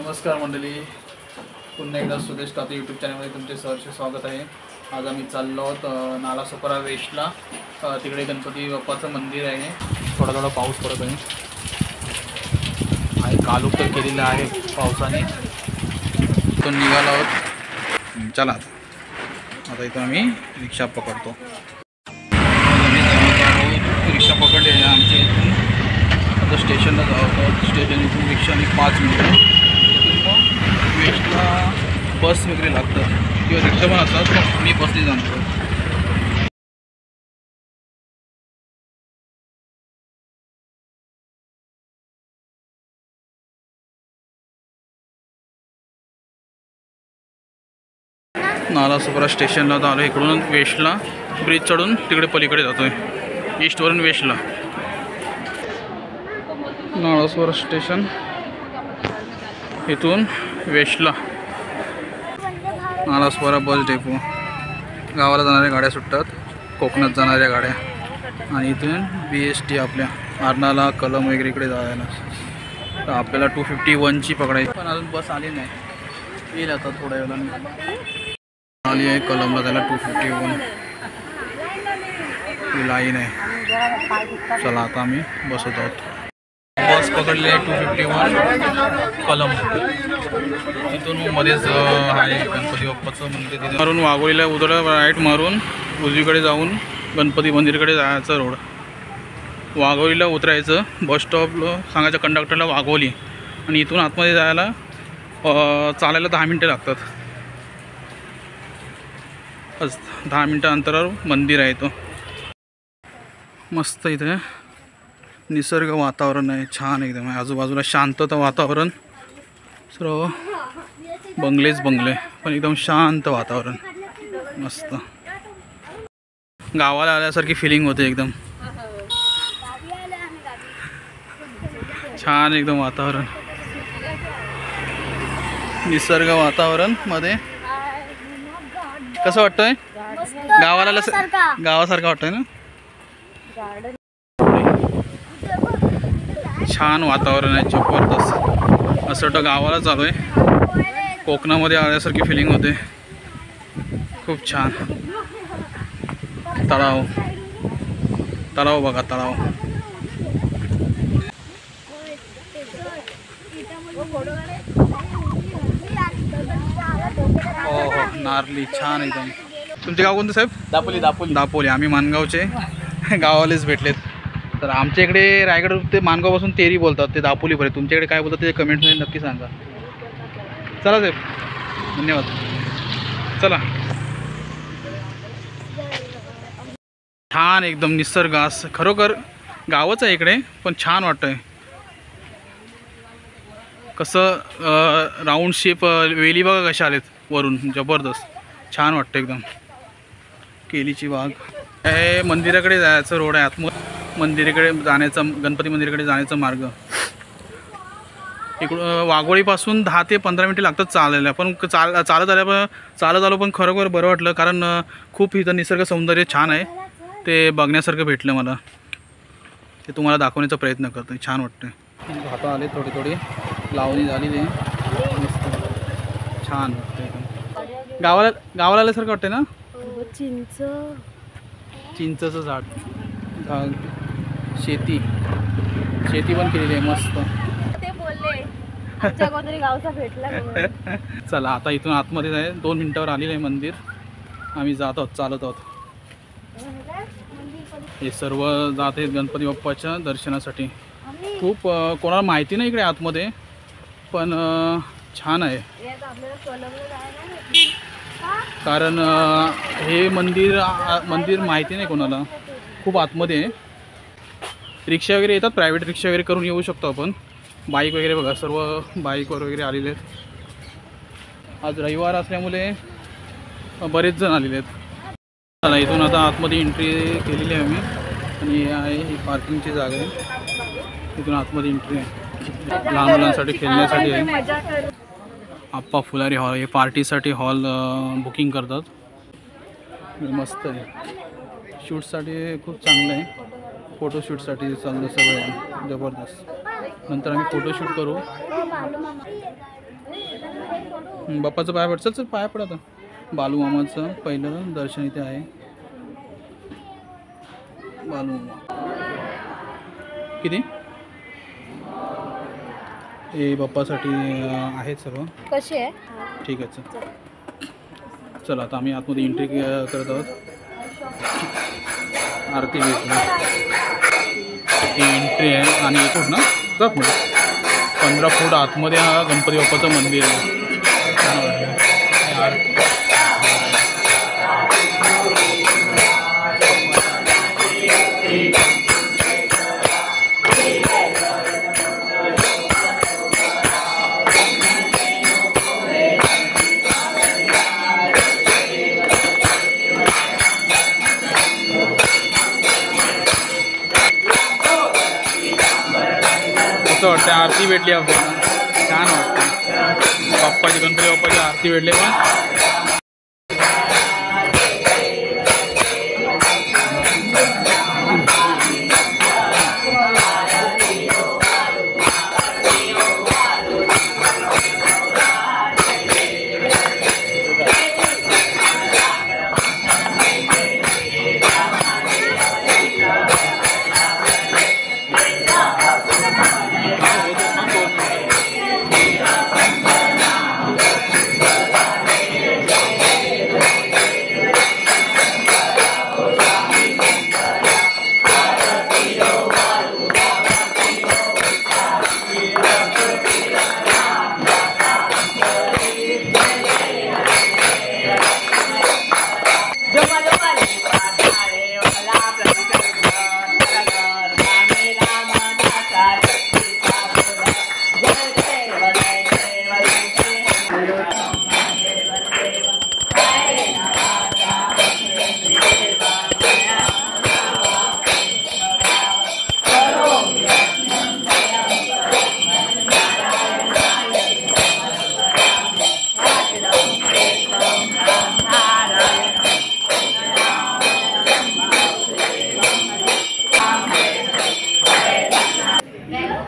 नमस्कार मंडळी, पुन्हा एकदा सुदेश टाटे यूट्यूब चॅनलमध्ये तुमचे सहर्ष स्वागत आहे। आज आम्ही चाललो आहोत नालासोपारा वेस्टला। तिकडे गणपती बाप्पाचं मंदिर आहे। थोडा थोडा पाऊस पडत आहे आणि कालूक तर केलेला आहे पावसाने। तो निघालो आहोत। चला आता इथं आम्ही रिक्षा पकडतो। रिक्षा पकडली आहे आमच्या इथून। आता स्टेशनला जातो। स्टेशन इथून रिक्षाने 5 मिनिटं। तिथून मग वेस्टला बस वगैरे लागतात किंवा रिक्षा पण असतात, पण मी बसने जातो। नालासोपारा स्टेशनला आलो। इकडून वेस्टला ब्रिज चढून तिकडे पलीकडे जातोय, ईस्टवरून वेस्टला। नालासोपारा स्टेशन इथून वेस्टला। Nalasopara bus depot. गावाला जाणाऱ्या गाड्या सुटतात, कोकणात जाणाऱ्या गाड्या, आणि इथून BST आपल्या आरणाला कलम वगैरे इकडे जायला। तर आपल्याला 251ची पकडायची, पण अजून बस आली नाही, येईल आता थोड्या वेळाने। आली आहे कलमला जायला 251 ही लाईन आहे। चला आता आम्ही बसत आहोत। बस पकडली आहे 251 कलम। तिथून मध्येच आहे गणपती बाप्पाचं मंदिर। तिथे मारून वाघोलीला उतरलं, राईट मारून उजवीकडे जाऊन गणपती मंदिरकडे जायचं रोड। वाघोलीला उतरायचं, बस स्टॉपला सांगायचं कंडक्टरला वाघोली, आणि इथून आतमध्ये जायला चालायला 10 मिनटं लागतात। 10 मिनटं अंतरावर मंदिर आहे। तो मस्त इथे निसर्ग वातावरण आहे, छान एकदम आहे। आजूबाजूला शांतता वातावरण, सर्व बंगलेच बंगले, पण एकदम शांत वातावरण, मस्त गावाला आल्यासारखी फिलिंग होते। एकदम छान एकदम वातावरण, निसर्ग वातावरण मध्ये कसं वाटतंय? गावाला गावासारखं वाटतंय ना? छान वातावरण आहे, जबरदस्त। असं वाटतं गावाला चालू आहे, कोकणामध्ये आल्यासारखी फिलिंग होते। खूप छान तलाव, तलाव बघा, तलाव। हो हो, नारली छान एकदम। तुमचे गाव कोणतं साहेब? दापोली। दापोली दापोली। आम्ही मानगावचे, गावालेच भेटलेत। तर आमच्या इकडे रायगड ते मानगावपासून तेरी बोलतात, ते दापोलीपर्यंत। तुमच्याकडे काय बोलतात ते कमेंटमध्ये नक्की सांगा। चला साहेब, धन्यवाद। चला, छान एकदम निसर्ग, असं खरोखर गावच आहे इकडे, पण छान वाटतंय। कसं राऊंड शेप वेली बघा कशा आलेत वरून, जबरदस्त छान वाटतं एकदम। केलीची बाग हे मंदिराकडे जायचं रोड आहे, आतमध्ये मंदिराकडे जाण्याचा, गणपती मंदिराकडे जाण्याचा मार्ग। इकडून वाघोळीपासून 10 ते 15 मिनिटे लागतात चालायला, पण चालत आलो पण खरोखर बरं वाटलं, कारण खूप इथं निसर्ग सौंदर्य छान आहे। ते बघण्यासारखं भेटलं मला, ते तुम्हाला दाखवण्याचा प्रयत्न करतो। छान वाटतं। भातं आले थोडी थोडी, लावणी झालेली, मस्त छान वाटतं। गावाला आल्यासारखं वाटतं ना? चिंचचं झाड, शेती पण केलेली आहे, मस्त। चला आता इथून आतमध्ये आहे, 2 मिनिटावर आलेलं आहे मंदिर। आम्ही जात आहोत, चालत आहोत। हे सर्व जात आहेत गणपती बाप्पाच्या दर्शनासाठी। खूप कोणाला माहिती नाही इकडे आतमध्ये, पण छान आहे, कारण हे मंदिर माहिती नाही कोणाला, खूप आतमध्ये आहे। रिक्षा वगैरे येतात, प्रायव्हेट रिक्षा वगैरे करून येऊ शकतो आपण। बाईक वगैरे बघा, सर्व बाईकवर वगैरे आलेले आहेत। आज रविवार असल्यामुळे बरेच जण आलेले आहेत। चला, इथून आता आतमध्ये एंट्री केलेली आहे आम्ही, आणि आहे ही पार्किंगची जागा आहे। इथून आतमध्ये एंट्री आहे, लहान मुलांसाठी खेळण्यासाठी आहे। आप्पा फुलारी हॉल, हे पार्टीसाठी हॉल बुकिंग करतात। मस्त आहे, शूटसाठी खूप चांगलं आहे, फोटोशूटसाठी चांगलं सगळं जबरदस्त। नंतर आम्ही फोटोशूट करू। बाप्पाचं पाया पड. चल पाया पड आता. बालू मामाचं पहिलं दर्शन इथे आहे. बालू मामा किती हे बाप्पासाठी आहेत सर्व. कशी आहे? ठीक आहे. चला आता आम्ही आतमध्ये एंट्री करत आहोत. आरती भेटली ही एंट्री आहे आणि एकूण ना जात म्हणजे 15 फूट आतमध्ये हा गणपती बाप्पाचं मंदिर आहे. असं वाटतं आरती भेटली आपल्याला. छान वाटतं. बाप्पाची गणपती बाप्पाची आरती भेटली पण.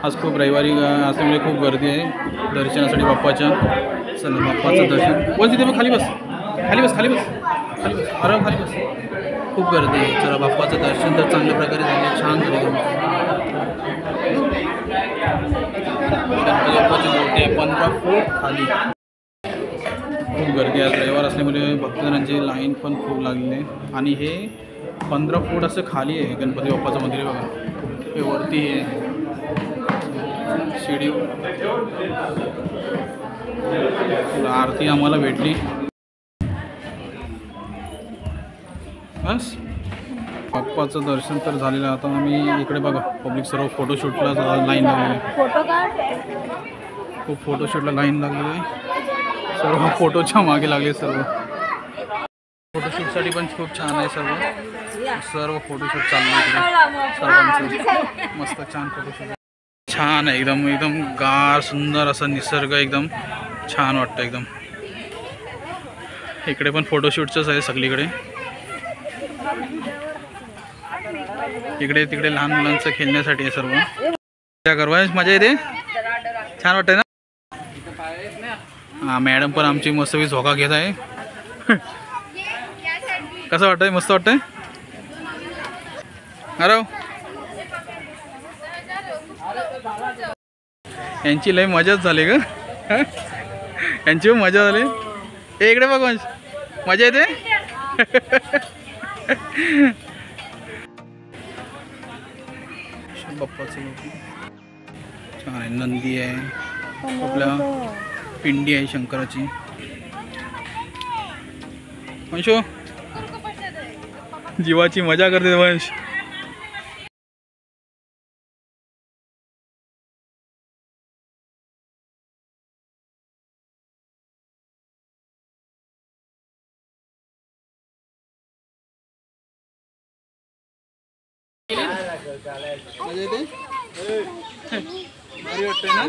आज खूप रविवारी असल्यामुळे खूप गर्दी आहे दर्शनासाठी बाप्पाच्या. चला बाप्पाचं दर्शन. बस तिथे खाली बस खाली बस खाली बस खाली बस आराम खाली बस. खूप गर्दी आहे. चला बाप्पाचं दर्शन तर चांगल्या प्रकारे झालं. छान झालं. गणपती बाप्पाची मूर्ती आहे 15 फूट खाली. खूप गर्दी आहे. रविवार असल्यामुळे भक्तजनांची लाईन पण खूप लागलेली आहे. आणि हे 15 फूट असं खाली आहे गणपती बाप्पाचं मंदिर आहे बघा. हे वरती आहे शिडी. आरती आम्हाला भेटली. बस बाप्पाचं दर्शन तर झालेलं. आता आम्ही इकडे बघा पब्लिक सर्व फोटोशूटला लाईन लागलेली आहे. फोटो काढ. खूप फोटोशूटला लाईन लागलेली आहे. सर्व फोटोच्या मागे लागले. सर्व फोटोशूटसाठी पण खूप छान आहे. सर्व फोटोशूट चाललं इकडे सर्वांचं. मस्त छान फोटोशूट छान आहे. एकदम एकदम गार सुंदर असा निसर्ग. एकदम छान वाटतं एकदम. इकडे पण फोटोशूटचंच आहे सगळीकडे. इकडे तिकडे लहान मुलांचं खेळण्यासाठी आहे सर्व. क्या करवा मजा येते. छान वाटतंय ना. हां मॅडम पण आमची मस्तवी झोका घेत आहे. कसं वाटतंय. मस्त वाटतंय. अरे यांची लय मजाच झाली ग. यांची पण मजा झाली. इकडे बघ वंश मजा येते. बाप्पाचं छान आहे. नंदी आहे. आपल्या पिंडी आहे शंकराची. वंशो जीवाची मजा करते वंश. मजा येते. भारी वाटतंय ना.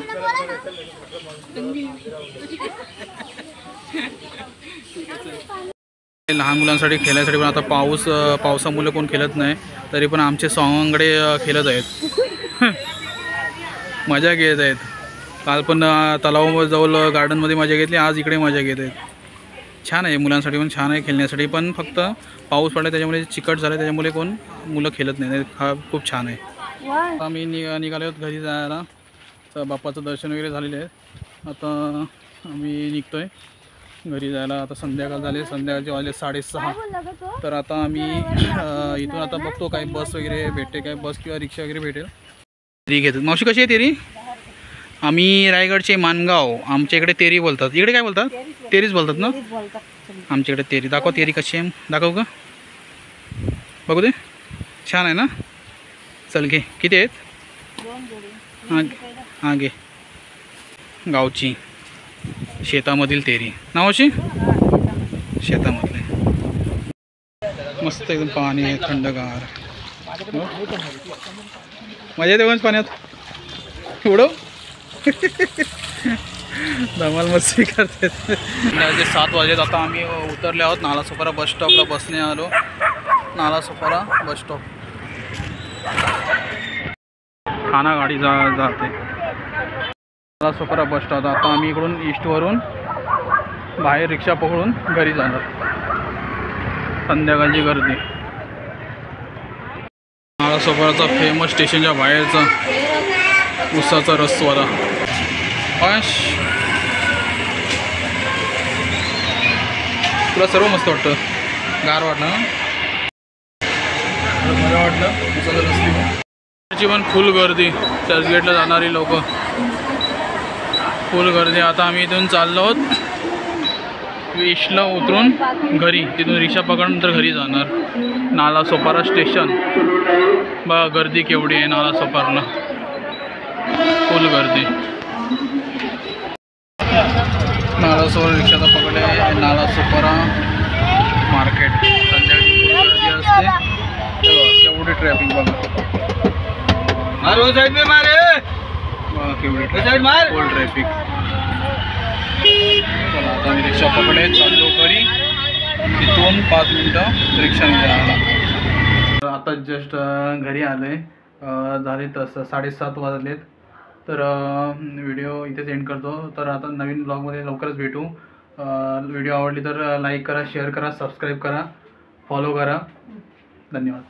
लहान मुलांसाठी खेळण्यासाठी पण आता पावसामुळे कोण खेळत नाही. तरी पण आमचे सॉंगकडे खेळत आहेत. मजा घेत आहेत. काल पण तलावाजवळ गार्डनमध्ये मजा घेतली, आज इकडे मजा घेत आहेत. छान आहे, मुलांसाठी पण छान आहे, खेळण्यासाठी पण. फक्त पाऊस पडला त्याच्यामुळे चिकट झालं, त्याच्यामुळे कोण मुलं खेळत नाही. हा खूप छान आहे. आम्ही निघालो आहोत घरी जायला. तर बाप्पाचं दर्शन वगैरे झालेलं आहे. आता आम्ही निघतो आहे घरी जायला. आता संध्याकाळ झाले, संध्याकाळचे वाजले 6:30. तर आता आम्ही इथून आता बघतो काय बस वगैरे भेटते, काय बस किंवा रिक्षा वगैरे भेटेल. तेरी घेतात. मावशी कशी आहे तेरी? आम्ही रायगडचे मानगाव, आमच्या इकडे तेरी बोलतात. इकडे काय बोलतात? तेरीच बोलतात ना आमच्या इकडे. तेरी दाखव, तेरी कशी आहे दाखव का, बघू दे. छान आहे ना. चल घे. किती आहेत? हां घे. गावची शेतामधील तेरी नावाची, शेतामधले. मस्त एकदम पाणी आहे, थंडगार. मजा येते पण पाण्यात उडव. धमाल मस्ती करते. 7 वाजलेत. आता आम्ही उतरले आहोत नालासोपारा बस स्टॉपला. बसने आलो नालासोपारा बस स्टॉप. ठाणा गाडी जाते नालासोपारा बस स्टॉप. आता आम्ही इकडून ईस्टवरून बाहेर रिक्षा पकडून घरी जाणार. संध्याकाळची गर्दी. नालासोपाराचा फेमस स्टेशनच्या बाहेरचा उसाचा रसवाला. तुला सर्व मस्त वाटतं? गार वाटलं ना? बरं वाटलं उसाचा रस. त्याची पण फुल गर्दी. चर्चगेटला जाणारी लोक फुल गर्दी. आता आम्ही इथून चाललो आहोत ईस्टला उतरून घरी, तिथून रिक्षा पकडून तर घरी जाणार. नालासोपारा स्टेशन बघा, गर्दी केवढी आहे नालासोपाराला. फुल गर्दी. नालासोपारा रिक्षाचा पकडे नालासोपारा मार्केट. संध्याकाळी गर्दी असते. केवढी ट्रॅफिक बघा. केवढी फुल ट्रॅफिक. चला आता मी रिक्षा पकडे चाललो घरी. तिथून 5 मिनिटं रिक्षाने जायला. आता जस्ट घरी आलो आहे. झाले तसं 7:30 वाजलेत. तर व्हिडिओ इथेच एंड करतो. तर आता नवीन ब्लॉगमध्ये लवकरच भेटू. व्हिडिओ आवडली तर लाईक करा, शेअर करा, सबस्क्राईब करा, फॉलो करा. धन्यवाद.